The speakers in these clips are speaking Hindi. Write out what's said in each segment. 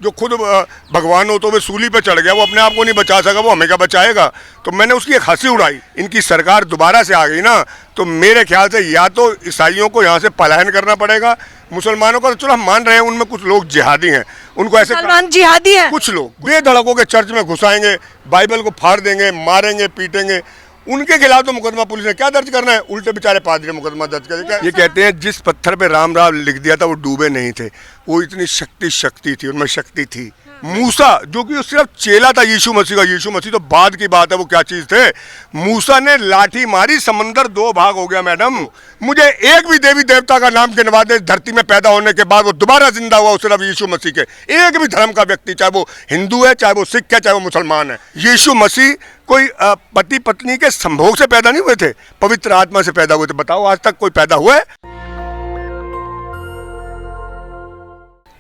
जो खुद भगवान हो तो वे सूली पे चढ़ गया, वो अपने आप को नहीं बचा सका, वो हमें क्या बचाएगा। तो मैंने उसकी एक हंसी उड़ाई। इनकी सरकार दोबारा से आ गई ना, तो मेरे ख्याल से या तो ईसाइयों को यहाँ से पलायन करना पड़ेगा, मुसलमानों का तो चलो हम मान रहे हैं उनमें कुछ लोग जिहादी हैं, उनको ऐसे मुसलमान जिहादी है। कुछ लोग बेधड़कों के चर्च में घुसाएंगे, बाइबल को फाड़ देंगे, मारेंगे, पीटेंगे, उनके खिलाफ तो मुकदमा पुलिस ने क्या दर्ज करना है, उल्टे बेचारे पादरी मुकदमा दर्ज करेंगे। ये कहते हैं जिस पत्थर पे राम राम लिख दिया था वो डूबे नहीं थे, वो इतनी शक्ति थी, उनमें शक्ति थी। मूसा जो कि सिर्फ चेला था यीशु मसीह का, यीशु मसीह तो बाद की बात है, वो क्या चीज थे। मूसा ने लाठी मारी, समंदर दो भाग हो गया। मैडम मुझे एक भी देवी देवता का नाम गिनवा दे धरती में पैदा होने के बाद वो दोबारा जिंदा हुआ, सिर्फ यीशु मसीह के। एक भी धर्म का व्यक्ति, चाहे वो हिंदू है, चाहे वो सिख है, चाहे वो मुसलमान है, यीशु मसीह कोई पति पत्नी के संभोग से पैदा नहीं हुए थे, पवित्र आत्मा से पैदा हुए थे। बताओ आज तक कोई पैदा हुआ है?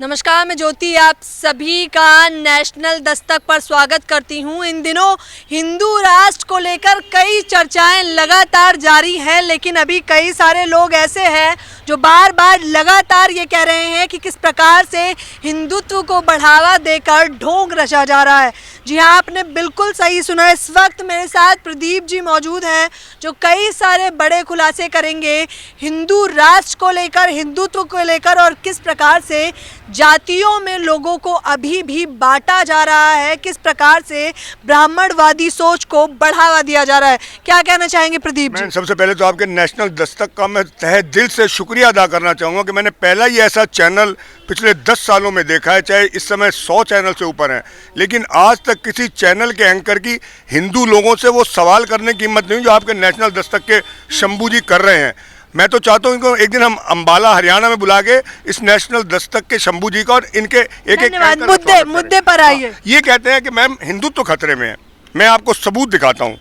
नमस्कार, मैं ज्योति आप सभी का नेशनल दस्तक पर स्वागत करती हूं। इन दिनों हिंदू राष्ट्र को लेकर कई चर्चाएं लगातार जारी हैं, लेकिन अभी कई सारे लोग ऐसे हैं जो बार बार लगातार ये कह रहे हैं कि किस प्रकार से हिंदुत्व को बढ़ावा देकर ढोंग रचा जा रहा है। जी हाँ, आपने बिल्कुल सही सुना। इस वक्त मेरे साथ प्रदीप जी मौजूद हैं जो कई सारे बड़े खुलासे करेंगे हिंदू राष्ट्र को लेकर, हिंदुत्व को लेकर, और किस प्रकार से जातियों में लोगों को अभी भी बांटा जा रहा है, किस प्रकार से ब्राह्मणवादी सोच को बढ़ावा दिया जा रहा है। क्या कहना चाहेंगे प्रदीप जी? सबसे पहले तो आपके नेशनल दस्तक का मैं तहे दिल से शुक्रिया अदा करना चाहूँगा कि मैंने पहला ही ऐसा चैनल पिछले 10 सालों में देखा है, चाहे इस समय 100 चैनल से ऊपर हैं, लेकिन आज तक किसी चैनल के एंकर की हिंदू लोगों से वो सवाल करने की हिम्मत नहीं जो आपके नेशनल दस्तक के शंभू जी कर रहे हैं। मैं तो चाहता हूँ इनको एक दिन हम अंबाला हरियाणा में बुला के इस नेशनल दस्तक के शंभू जी का और इनके एक मुद्दे पर आइए। ये कहते हैं कि मैम हिंदुत्व खतरे में है। मैं आपको सबूत दिखाता हूँ।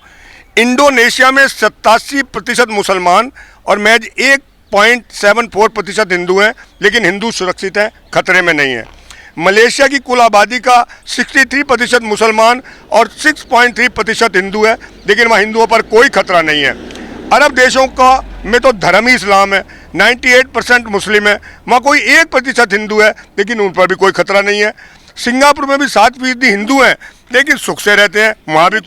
इंडोनेशिया में 87% मुसलमान और महज 1.74% हिंदू हैं, लेकिन हिंदू सुरक्षित हैं, खतरे में नहीं है। मलेशिया की कुल आबादी का 63% मुसलमान और 6.3% हिंदू है, लेकिन वहाँ हिंदुओं पर कोई खतरा नहीं है। अरब देशों का में तो धर्म ही इस्लाम है, 98% मुस्लिम है, वहाँ कोई 1% हिंदू है, लेकिन उन पर भी कोई खतरा नहीं है। सिंगापुर में भी 7% हिंदू हैं, लेकिन सुख से रहते हैं, वहाँ भी।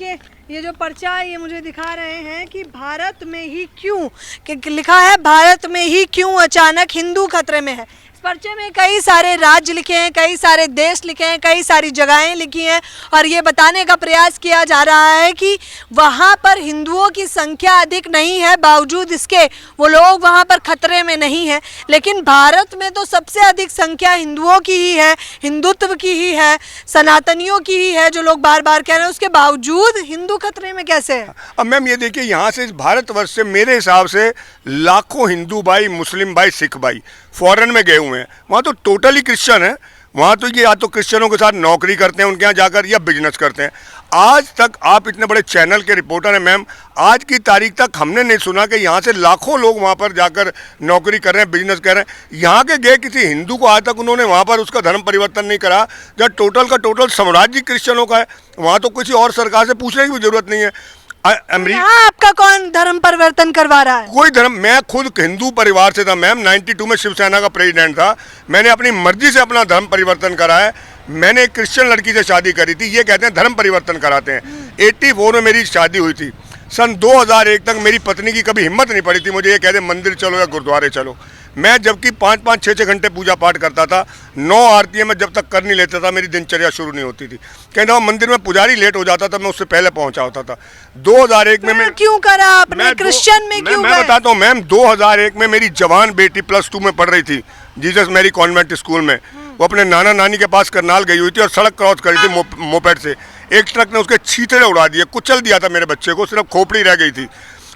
ये जो पर्चा है ये मुझे दिखा रहे हैं कि भारत में ही क्यों, कि लिखा है भारत में ही क्यों अचानक हिंदू खतरे में है। पर्चे में कई सारे राज्य लिखे हैं, कई सारे देश लिखे हैं, कई सारी जगहें लिखी हैं, और ये बताने का प्रयास किया जा रहा है कि वहाँ पर हिंदुओं की संख्या अधिक नहीं है, बावजूद इसके वो लोग वहाँ पर खतरे में नहीं है। लेकिन भारत में तो सबसे अधिक संख्या हिंदुओं की ही है, हिंदुत्व की ही है, सनातनियों की ही है, जो लोग बार बार कह रहे हैं, उसके बावजूद हिंदू खतरे में कैसे है? अब मैम ये देखिए, यहाँ से इस भारतवर्ष से मेरे हिसाब से लाखों हिंदू भाई, मुस्लिम भाई, सिख भाई फॉरेन में गए हुए हैं। वहाँ तो टोटली क्रिश्चियन है, वहाँ तो ये या तो क्रिश्चियनों के साथ नौकरी करते हैं उनके यहाँ जाकर, या बिजनेस करते हैं। आज तक आप इतने बड़े चैनल के रिपोर्टर हैं मैम, आज की तारीख तक हमने नहीं सुना कि यहाँ से लाखों लोग वहाँ पर जाकर नौकरी कर रहे हैं, बिजनेस कर रहे हैं। यहाँ के गए किसी हिंदू को आज तक उन्होंने वहाँ पर उसका धर्म परिवर्तन नहीं करा। जब टोटल का टोटल साम्राज्य क्रिश्चियनों का है, वहाँ तो किसी और सरकार से पूछने की भी जरूरत नहीं है। यहाँ आपका कौन धर्म परिवर्तन करवा रहा है? कोई धर्म, मैं खुद हिंदू परिवार से था मैम, 92 में शिवसेना का प्रेसिडेंट था, मैंने अपनी मर्जी से अपना धर्म परिवर्तन करा है। मैंने एक क्रिश्चियन लड़की से शादी करी थी, ये कहते हैं धर्म परिवर्तन कराते हैं। 84 में मेरी शादी हुई थी। सन 2001 तक मेरी पत्नी की कभी हिम्मत नहीं पड़ी थी मुझे ये कहते मंदिर चलो या गुरुद्वारे चलो। मैं जबकि 5-5, 6-6 घंटे पूजा पाठ करता था, 9 आरतियाँ मैं जब तक कर नहीं लेता था मेरी दिनचर्या शुरू नहीं होती थी। कहना मंदिर में पुजारी लेट हो जाता था, मैं उससे पहले पहुंचा होता था। 2001 में मैं क्यों करा आपने? क्रिश्चियन में क्यों? मैं बताता हूँ मैम, 2001 में मेरी जवान बेटी +2 में पढ़ रही थी जीसस मैरी कॉन्वेंट स्कूल में। वो अपने नाना नानी के पास करनाल गई हुई थी और सड़क क्रॉस करी थी मोपेड से। एक ट्रक ने उसके छींतरे उड़ा दिए, कुचल दिया था मेरे बच्चे को, सिर्फ खोपड़ी रह गई थी।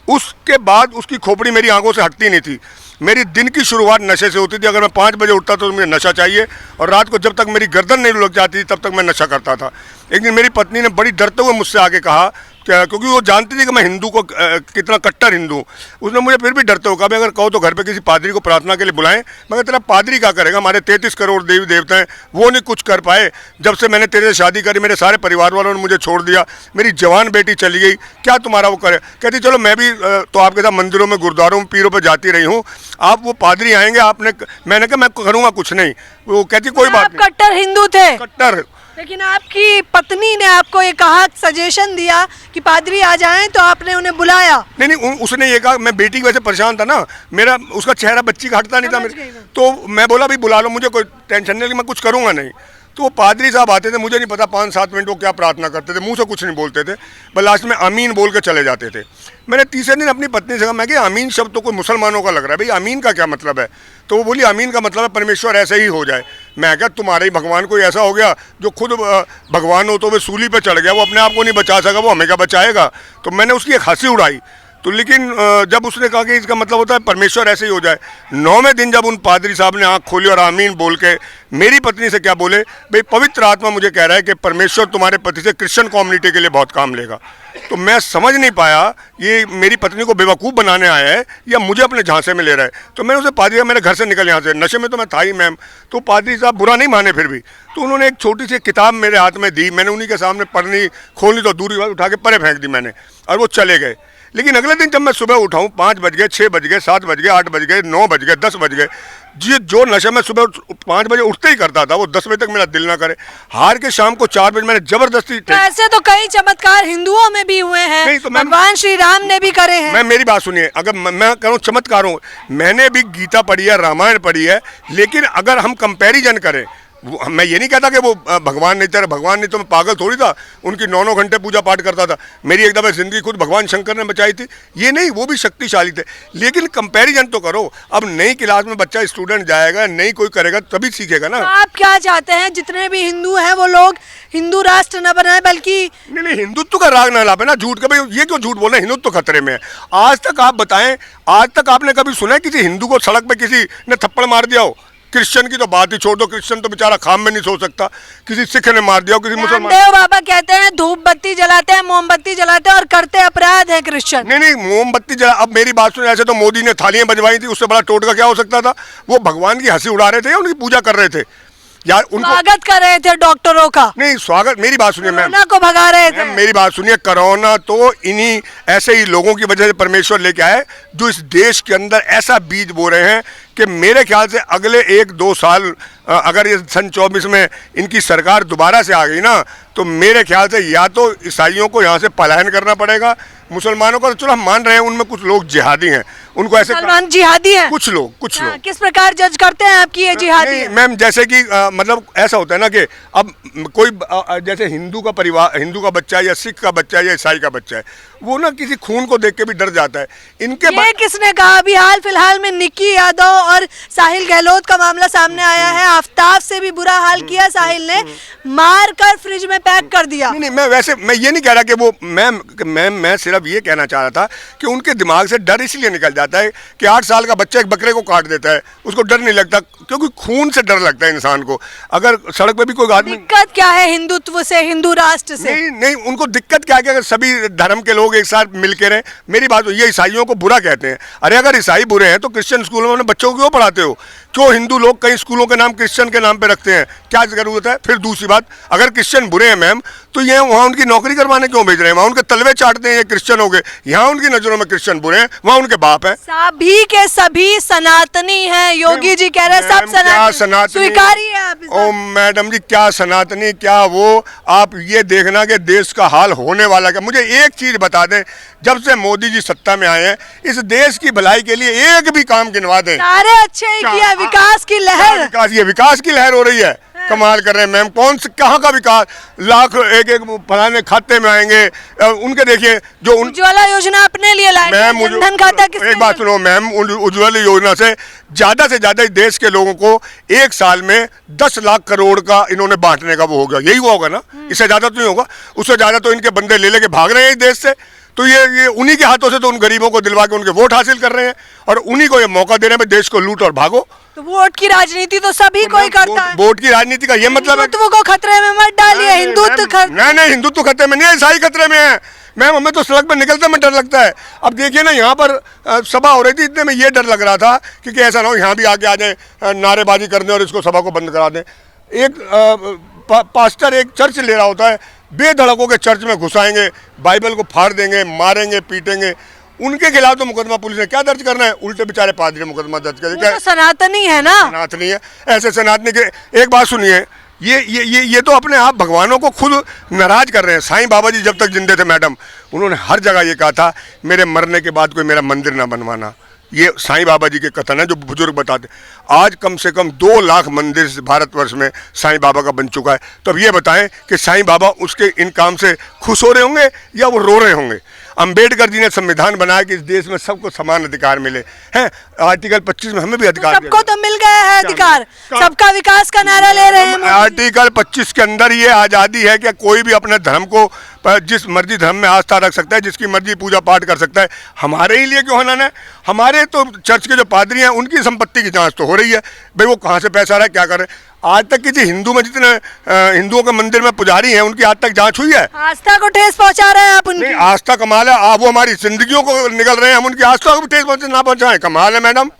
उसके बाद उसकी खोपड़ी मेरी आंखों से हटती नहीं थी। मेरी दिन की शुरुआत नशे से होती थी। अगर मैं 5 बजे उठता तो मुझे नशा चाहिए, और रात को जब तक मेरी गर्दन नहीं लग जाती तब तक मैं नशा करता था। एक दिन मेरी पत्नी ने बड़ी डरते हुए मुझसे आके कहा, क्या, क्योंकि वो जानती थी कि मैं हिंदू को कितना कट्टर हिंदू हूँ। उसने मुझे फिर भी डरते हुए कहा भाई अगर कहो तो घर पे किसी पादरी को प्रार्थना के लिए बुलाएं। मगर तेरा पादरी क्या करेगा, हमारे 33 करोड़ देवी देवता हैं, वो नहीं कुछ कर पाए। जब से मैंने तेरे से शादी करी मेरे सारे परिवार वालों ने मुझे छोड़ दिया, मेरी जवान बेटी चली गई, क्या तुम्हारा वो करे। कहती चलो मैं भी तो आपके साथ मंदिरों में गुरुद्वारों में पीरों पर जाती रही हूँ, आप वो पादरी आएंगे आपने, मैंने कहा मैं करूँगा कुछ नहीं। वो कहती कोई बात नहीं। कट्टर हिंदू थे, कट्टर। लेकिन आपकी पत्नी ने आपको ये कहा, सजेशन दिया कि पादरी आ जाएं, तो आपने उन्हें बुलाया। नहीं, उसने ये कहा, मैं बेटी की वजह से परेशान था ना, मेरा उसका चेहरा बच्ची का हटता नहीं था मेरे, तो मैं बोला भाई बुला लो, मुझे कोई टेंशन नहीं, मैं कुछ करूँगा नहीं। तो वो पादरी साहब आते थे, मुझे नहीं पता 5-7 मिनट वो क्या प्रार्थना करते थे, मुंह से कुछ नहीं बोलते थे, बस लास्ट में आमीन बोल के चले जाते थे। मैंने तीसरे दिन अपनी पत्नी से कहा, मैं कि आमीन शब्द तो कोई मुसलमानों का लग रहा है, भाई आमीन का क्या मतलब है। तो वो बोली आमीन का मतलब है परमेश्वर ऐसे ही हो जाए। मैं क्या तुम्हारे ही भगवान कोई ऐसा हो गया जो खुद भगवान हो तो वो सूली पे चढ़ गया, वो अपने आप को नहीं बचा सका, वो हमें क्या बचाएगा। तो मैंने उसकी एक हंसी उड़ाई। तो लेकिन जब उसने कहा कि इसका मतलब होता है परमेश्वर ऐसे ही हो जाए, 9वें दिन जब उन पादरी साहब ने आँख खोली और आमीन बोल के मेरी पत्नी से क्या बोले, भाई पवित्र आत्मा मुझे कह रहा है कि परमेश्वर तुम्हारे पति से क्रिश्चियन कम्युनिटी के लिए बहुत काम लेगा। तो मैं समझ नहीं पाया ये मेरी पत्नी को बेवकूफ़ बनाने आया है या मुझे अपने झांसे में ले रहा है। तो मैंने उसे पादरी मेरे घर से निकल यहाँ से, नशे में तो मैं था ही मैम। तो पादरी साहब बुरा नहीं माने फिर भी, तो उन्होंने एक छोटी सी किताब मेरे हाथ में दी, मैंने उन्हीं के सामने पढ़नी खोलनी तो दूरी बात उठा के परे फेंक दी मैंने, और वो चले गए। लेकिन अगले दिन जब मैं सुबह उठाऊँ 5 बज गए, 6 बज गए, 7 बज गए, 8 बज गए, 9 बज गए, 10 बज गए, जी जो नशा मैं सुबह 5 बजे उठते ही करता था वो 10 बजे तक मेरा दिल ना करे, हार के शाम को 4 बजे मैंने जबरदस्ती। तो ऐसे तो कई चमत्कार हिंदुओं में भी हुए हैं, नहीं तो भगवान श्री राम ने भी करे हैं। मैं मेरी बात सुनिए, अगर मैं करूँ चमत्कारों, मैंने भी गीता पढ़ी है, रामायण पढ़ी है, लेकिन अगर हम कंपैरिजन करें, मैं ये नहीं कहता कि वो भगवान नहीं, तेरा भगवान नहीं तो मैं पागल थोड़ी था, उनकी 9-9 घंटे पूजा पाठ करता था, मेरी एक दफ़ा ज़िंदगी खुद भगवान शंकर ने बचाई थी, ये नहीं, वो भी शक्तिशाली थे। लेकिन कंपैरिजन तो करो, अब नई क्लास में बच्चा स्टूडेंट जाएगा, नहीं कोई करेगा तभी सीखेगा ना। तो आप क्या चाहते हैं जितने भी हिंदू हैं वो लोग हिंदू राष्ट्र न बनाए, बल्कि नहीं हिंदुत्व का राग ना लापे ना, झूठ का, भाई ये क्यों झूठ बोल रहे हैं, हिंदुत्व खतरे में है। आज तक आप बताएं, आज तक आपने कभी सुना है किसी हिंदू को सड़क पे किसी ने थप्पड़ मार दिया हो? क्रिश्चियन की तो बात ही छोड़ दो, क्रिश्चियन तो बेचारा खाम में नहीं सो सकता, किसी सिख ने मार दिया हो, किसी मुसलमान। रामदेव बाबा कहते हैं धूप बत्ती जलाते हैं, मोमबत्ती जलाते हैं और करते अपराध है क्रिश्चियन। नहीं मोमबत्ती जला, अब मेरी बात सुने, ऐसे तो मोदी ने थालियां बजवाई थी, उससे बड़ा टोटका क्या हो सकता था। वो भगवान की हंसी उड़ा रहे थे या उनकी पूजा कर रहे थे या उनको स्वागत कर रहे थे डॉक्टरों का? नहीं स्वागत, मेरी बात सुनिए मैम, कोरोना को भगा रहे थे। मेरी बात सुनिए, कोरोना तो इन्हीं ऐसे ही लोगों की वजह से परमेश्वर लेके आए जो इस देश के अंदर ऐसा बीज बो रहे हैं कि मेरे ख्याल से अगले 1-2 साल अगर ये सन 24 में इनकी सरकार दोबारा से आ गई ना, तो मेरे ख्याल से या तो ईसाइयों को यहाँ से पलायन करना पड़ेगा, मुसलमानों का तो चलो हम मान रहे हैं उनमें कुछ लोग जिहादी हैं, उनको ऐसे मुसलमान जिहादी हैं, कुछ लोग किस प्रकार जज करते हैं आपकी ये जिहादी? मैम जैसे कि मतलब ऐसा होता है ना कि अब कोई जैसे हिंदू का परिवार, हिंदू का बच्चा है या सिख का बच्चा है या ईसाई का बच्चा है, वो ना किसी खून को देख के भी डर जाता है। इनके ये किसने कहा? अभी हाल फिलहाल में निक्की यादव और साहिल गहलोत का मामला सामने आया है, आफ्ताब से भी बुरा हाल किया साहिल ने, मार कर फ्रिज में पैक कर दिया। नहीं मैं ये नहीं कह रहा कि वो मैं सिर्फ ये कहना चाह रहा था कि उनके दिमाग से डर इसलिए निकल जाता है कि 8 साल का बच्चा एक बकरे को काट देता है, उसको डर नहीं लगता, क्योंकि खून से डर लगता है इंसान को। अगर सड़क पे भी कोई आदमी, दिक्कत क्या है हिंदुत्व से, हिंदू राष्ट्र से? नहीं उनको दिक्कत क्या है कि अगर सभी धर्म के लोग एक साथ मिलकर रहे। मेरी बात, ये ईसाइयों को बुरा कहते हैं, अरे अगर ईसाई बुरे हैं तो क्रिश्चियन स्कूलों में बच्चों को क्यों पढ़ाते हो? क्यों हिंदू लोग कई स्कूलों के नाम क्रिश्चियन के नाम पे रखते हैं, क्या जरूरत है? फिर दूसरी बात, अगर क्रिश्चियन बुरे हैं मैम तो ये वहाँ उनकी नौकरी करवाने क्यों भेज रहे हैं? वहाँ उनके तलवे चाटते हैं, ये क्रिश्चियन हो गए, यहाँ उनकी नजरों में क्रिश्चियन बुरे हैं, वहाँ उनके बाप हैं। सभी के सभी सनातनी हैं, योगी जी कह रहे हैं सब सनातनी, स्वीकारिए आप। ओ मैडम जी, क्या सनातनी, क्या वो, आप ये देखना कि देश का हाल होने वाला क्या। मुझे एक चीज बता दें, जब से मोदी जी सत्ता में आए हैं, इस देश की भलाई के लिए एक भी काम गिनवा दें। सारे अच्छे ही किया, विकास की लहर, विकास की लहर हो रही है। कमाल कर रहे हैं मैम, कौन से कहाँ का विकास, लाख एक फलाने खाते में आएंगे उनके, देखिए जो उज्ज्वला योजना अपने लिए लाए मैम, जनधन खाता किसने? एक बात सुनो मैम, उज्ज्वला योजना से ज्यादा इस देश के लोगों को एक साल में 10 लाख करोड़ का इन्होंने बांटने का वो होगा, यही हुआ होगा ना, इससे ज्यादा तो नहीं होगा। उससे ज्यादा तो इनके बंदे ले लेके भाग रहे हैं इस देश से, तो ये उन्हीं के हाथों से तो उन गरीबों को दिलवा के उनके वोट हासिल कर रहे हैं और उन्हीं को ये मौका दे रहे हैं, देश को लूट और भागो। तो वोट की राजनीति तो सभी कोई करता है। वोट की राजनीति का ये मतलब है, हिंदुत्व को खतरे में मत डालिए। हिंदुत्व नहीं, हिंदुत्व खतरे में नहीं है, ईसाई खतरे में है मैम। हमें तो सड़क पर निकलते में डर लगता है। अब देखिए ना, यहाँ पर सभा हो रही थी, इतने में ये डर लग रहा था कि ऐसा ना हो यहाँ भी आके आ जाए नारेबाजी करने और इसको सभा को बंद करा दें। एक पास्टर एक चर्च ले रहा होता है, बेधड़कों के चर्च में घुसाएंगे, बाइबल को फाड़ देंगे, मारेंगे, पीटेंगे। उनके खिलाफ तो मुकदमा पुलिस ने क्या दर्ज करना है? उल्टे बेचारे पादरी मुकदमा दर्ज करें। तो सनातनी है ना, सनातनी है। ऐसे सनातनी के एक बात सुनिए, ये तो अपने आप भगवानों को खुद नाराज कर रहे हैं। साईं बाबा जी जब तक जिंदे थे मैडम, उन्होंने हर जगह ये कहा था, मेरे मरने के बाद कोई मेरा मंदिर ना बनवाना। ये साईं बाबा जी के कथन है जो बुजुर्ग बताते। आज कम से कम 2 लाख मंदिर भारतवर्ष में साईं बाबा का बन चुका है। तो अब ये बताएं कि साईं बाबा उसके इन काम से खुश हो रहे होंगे या वो रो रहे होंगे? अंबेडकर जी ने संविधान बनाया कि इस देश में सबको समान अधिकार मिले हैं। आर्टिकल 25 में हमें भी अधिकार, सबको तो मिल गया है अधिकार, सबका विकास का नारा ले रहे हैं। आर्टिकल 25 के अंदर ये आज़ादी है कि कोई भी अपने धर्म को जिस मर्जी धर्म में आस्था रख सकता है, जिसकी मर्जी पूजा पाठ कर सकता है। हमारे ही लिए क्यों हनाना है? हमारे तो चर्च के जो पादरी हैं उनकी संपत्ति की जांच तो हो रही है, भाई वो कहाँ से पैसा आ रहा है, क्या कर रहे हैं। आज तक किसी हिंदू में जितने हिंदुओं के मंदिर में पुजारी हैं उनकी आज तक जांच हुई है? आस्था को ठेस पहुंचा रहे हैं आप उनकी। आस्था कमाल है, आप वो हमारी जिंदगियों को निकल रहे हैं, हम उनकी आस्था को भी ठेस ना पहुंचाएं, कमाल है मैडम।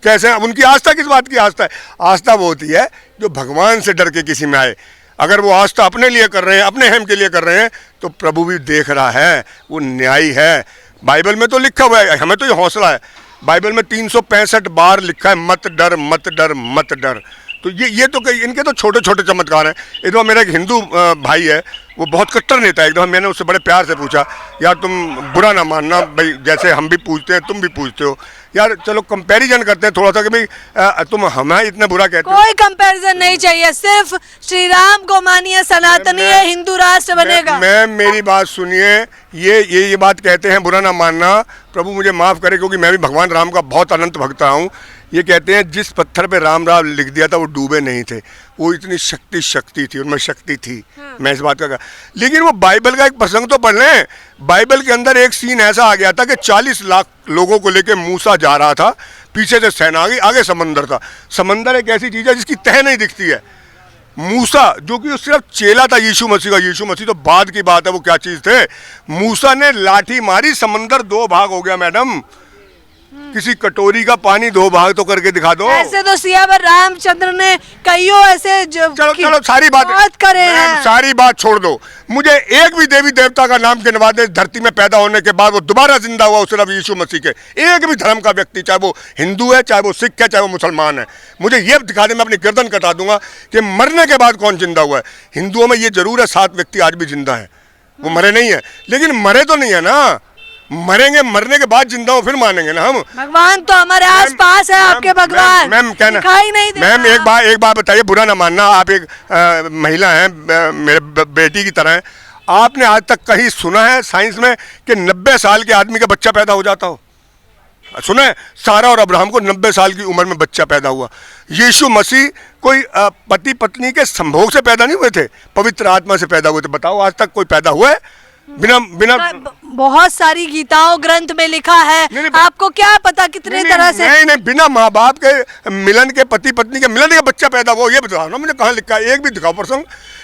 कैसे? अब उनकी आस्था किस बात की आस्था है? आस्था वो होती है जो भगवान से डर के किसी में आए। अगर वो आस्था अपने लिए कर रहे हैं, अपने हम के लिए कर रहे हैं, तो प्रभु भी देख रहा है, वो न्यायी है। बाइबल में तो लिखा हुआ है, हमें तो ये हौसला है। बाइबल में 365 बार लिखा है, मत डर, मत डर, मत डर। तो ये तो इनके तो छोटे छोटे चमत्कार हैं। एक दफ़ा मेरा एक हिंदू भाई है, वो बहुत कट्टर नेता है। एक दफ़ा मैंने उससे बड़े प्यार से पूछा, यार तुम बुरा ना मानना भाई, जैसे हम भी पूछते हैं तुम भी पूछते हो यार, चलो कंपैरिजन करते हैं थोड़ा सा कि भाई तुम हमें इतना बुरा कहते हो। कोई कंपैरिजन नहीं चाहिए, सिर्फ श्री राम को मानिए, सनातनी है, हिंदू राष्ट्र बनेगा। मैम मेरी बात सुनिए, ये बात कहते हैं बुरा ना मानना, प्रभु मुझे माफ़ करे क्योंकि मैं भी भगवान राम का बहुत अनंत भक्त रहा हूँ। ये कहते हैं जिस पत्थर पे राम लिख दिया था वो डूबे नहीं थे, वो इतनी शक्ति थी, उनमें शक्ति थी। मैं इस बात का कहा, लेकिन वो बाइबल का एक प्रसंग तो पढ़ लें। बाइबल के अंदर एक सीन ऐसा आ गया था कि 40 लाख लोगों को लेके मूसा जा रहा था, पीछे से सेना आ गई, आगे समंदर था। समंदर एक ऐसी चीज़ है जिसकी तह नहीं दिखती है। मूसा जो कि सिर्फ चेला था यीशु मसीह का, यीशु मसीह तो बाद की बात है, वो क्या चीज़ थे। मूसा ने लाठी मारी, समंदर 2 भाग हो गया मैडम। किसी कटोरी का पानी 2 भाग तो करके दिखा दो। ऐसे तो सियावर रामचंद्र ने कईयों ऐसे चलो सारी बात करे हैं। सारी बात छोड़ दो, मुझे एक भी देवी देवता का नाम गिनवा दे धरती में पैदा होने के बाद वो दोबारा जिंदा हुआ सिर्फ यीशु मसीह के। एक भी धर्म का व्यक्ति, चाहे वो हिंदू है, चाहे वो सिख है, चाहे वो मुसलमान है, मुझे ये दिखा दे, मैं अपनी गर्दन कटा दूंगा कि मरने के बाद कौन जिंदा हुआ है। हिंदुओं में ये जरूर है 7 व्यक्ति आज भी जिंदा है, वो मरे नहीं है, लेकिन मरे तो नहीं है ना। मरेंगे, मरने के बाद जिंदा हो फिर मानेंगे ना हम। भगवान तो हमारे आसपास है, आपके भगवान मैम कहना दिखाई नहीं देता। मैम एक बात बताइए, बुरा ना मानना, आप एक महिला हैं, मेरे बेटी की तरह हैं। आपने आज तक कहीं सुना है साइंस में कि 90 साल के आदमी का बच्चा पैदा हो जाता हो? सुना है? सारा और अब्राहम को 90 साल की उम्र में बच्चा पैदा हुआ। यीशु मसीह कोई पति पत्नी के संभोग से पैदा नहीं हुए थे, पवित्र आत्मा से पैदा हुए थे। बताओ आज तक कोई पैदा हुआ है बिना बहुत सारी गीताओं ग्रंथ में लिखा है। नहीं, आपको क्या पता कितने तरह से नहीं, बिना माँ बाप के मिलन के, पति पत्नी के मिलन के बच्चा पैदा हुआ, ये बताओ ना मुझे, कहाँ लिखा है? एक भी दिखाओ प्रसंग,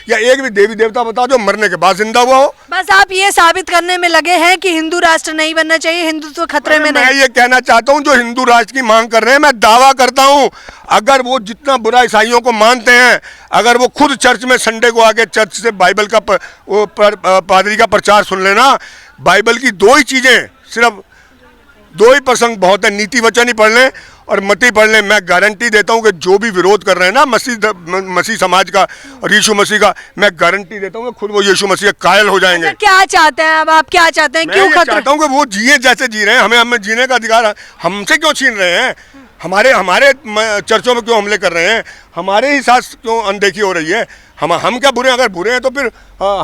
या एक भी देवी देवता बताओ जो मरने के बाद जिंदा हुआ हो। बस आप ये साबित करने में लगे हैं कि हिंदू राष्ट्र नहीं बनना चाहिए, हिंदुत्व खतरे में नहीं। मैं ये कहना चाहता हूँ, जो हिंदू राष्ट्र की मांग कर रहे हैं, मैं दावा करता हूँ अगर वो जितना बुरा ईसाइयों को मानते हैं, अगर वो खुद चर्च में संडे को आके चर्च से बाइबल का पादरी का प्रचार सुन लेना, बाइबल की 2 ही चीज़ें, सिर्फ 2 ही प्रसंग बहुत है, नीति वचन ही पढ़ लें और मती पढ़ लें। मैं गारंटी देता हूं कि जो भी विरोध कर रहे हैं ना मसीह समाज का और यीशु मसीह का, मैं गारंटी देता हूं कि खुद वो यीशु मसीह कायल हो जाएंगे। क्या चाहते हैं अब आप, क्या चाहते हैं? क्यों खतरा? चाहता हूं कि वो जिए जैसे जी रहे हैं, हमें जीने का अधिकार है। हमसे क्यों छीन रहे हैं? हमारे चर्चों में क्यों हमले कर रहे हैं? हमारे ही साथ क्यों अनदेखी हो रही है? हम क्या बुरे हैं? अगर बुरे हैं तो फिर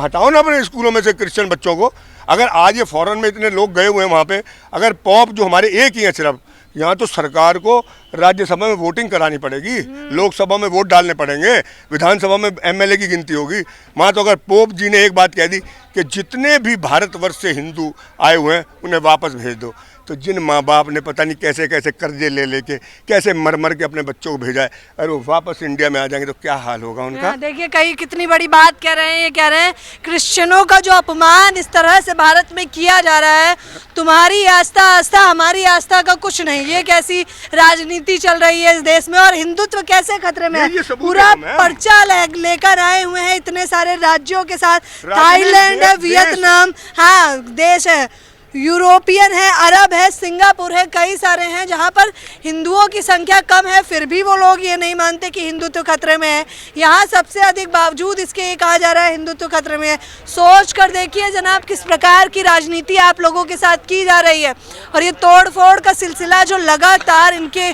हटाओ ना अपने स्कूलों में से क्रिश्चियन बच्चों को। अगर आज ये फॉरेन में इतने लोग गए हुए हैं वहाँ पे, अगर पॉप जो हमारे एक ही हैं सिर्फ, यहाँ तो सरकार को राज्यसभा में वोटिंग करानी पड़ेगी, लोकसभा में वोट डालने पड़ेंगे, विधानसभा में एमएलए की गिनती होगी। वहाँ तो अगर पोप जी ने एक बात कह दी कि जितने भी भारतवर्ष से हिंदू आए हुए हैं उन्हें वापस भेज दो, तो जिन माँ बाप ने पता नहीं कैसे कैसे कर्जे ले लेके कैसे मर मर के अपने बच्चों को भेजा है, अरे वो वापस इंडिया में आ जाएंगे तो क्या हाल होगा उनका। देखिए कई कितनी बड़ी बात कह रहे हैं, ये कह रहे हैं क्रिश्चियनों का जो अपमान इस तरह से भारत में किया जा रहा है, तुम्हारी आस्था आस्था हमारी आस्था का कुछ नहीं, ये कैसी राजनीति चल रही है इस देश में और हिंदुत्व कैसे खतरे में है। ये सबूत पूरा है मैम। पर्चा लेकर आए हुए हैं इतने सारे राज्यों के साथ, थाईलैंड है, वियतनाम, हाँ देश है, यूरोपियन है, अरब है, सिंगापुर है, कई सारे हैं जहां पर हिंदुओं की संख्या कम है, फिर भी वो लोग ये नहीं मानते कि हिंदुत्व खतरे में है। यहाँ सबसे अधिक बावजूद इसके ये कहा जा रहा है हिंदुत्व खतरे में है। सोच कर देखिए जनाब किस प्रकार की राजनीति आप लोगों के साथ की जा रही है और ये तोड़ फोड़ का सिलसिला जो लगातार इनके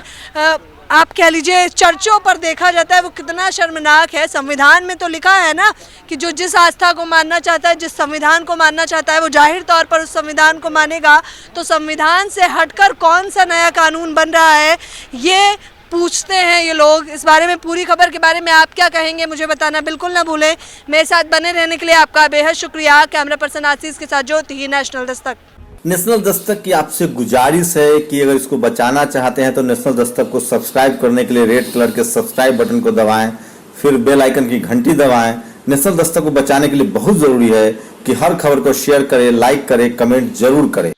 आप कह लीजिए चर्चों पर देखा जाता है वो कितना शर्मनाक है। संविधान में तो लिखा है ना कि जो जिस आस्था को मानना चाहता है, जिस संविधान को मानना चाहता है, वो जाहिर तौर पर उस संविधान को मानेगा। तो संविधान से हटकर कौन सा नया कानून बन रहा है, ये पूछते हैं ये लोग। इस बारे में पूरी खबर के बारे में आप क्या कहेंगे मुझे बताना बिल्कुल ना भूलें। मेरे साथ बने रहने के लिए आपका बेहद शुक्रिया। कैमरा पर्सन आशीष के साथ ज्योति, नेशनल दस्तक। नेशनल दस्तक की आपसे गुजारिश है कि अगर इसको बचाना चाहते हैं तो नेशनल दस्तक को सब्सक्राइब करने के लिए रेड कलर के सब्सक्राइब बटन को दबाएं, फिर बेल आइकन की घंटी दबाएं। नेशनल दस्तक को बचाने के लिए बहुत जरूरी है कि हर खबर को शेयर करें, लाइक करें, कमेंट जरूर करें।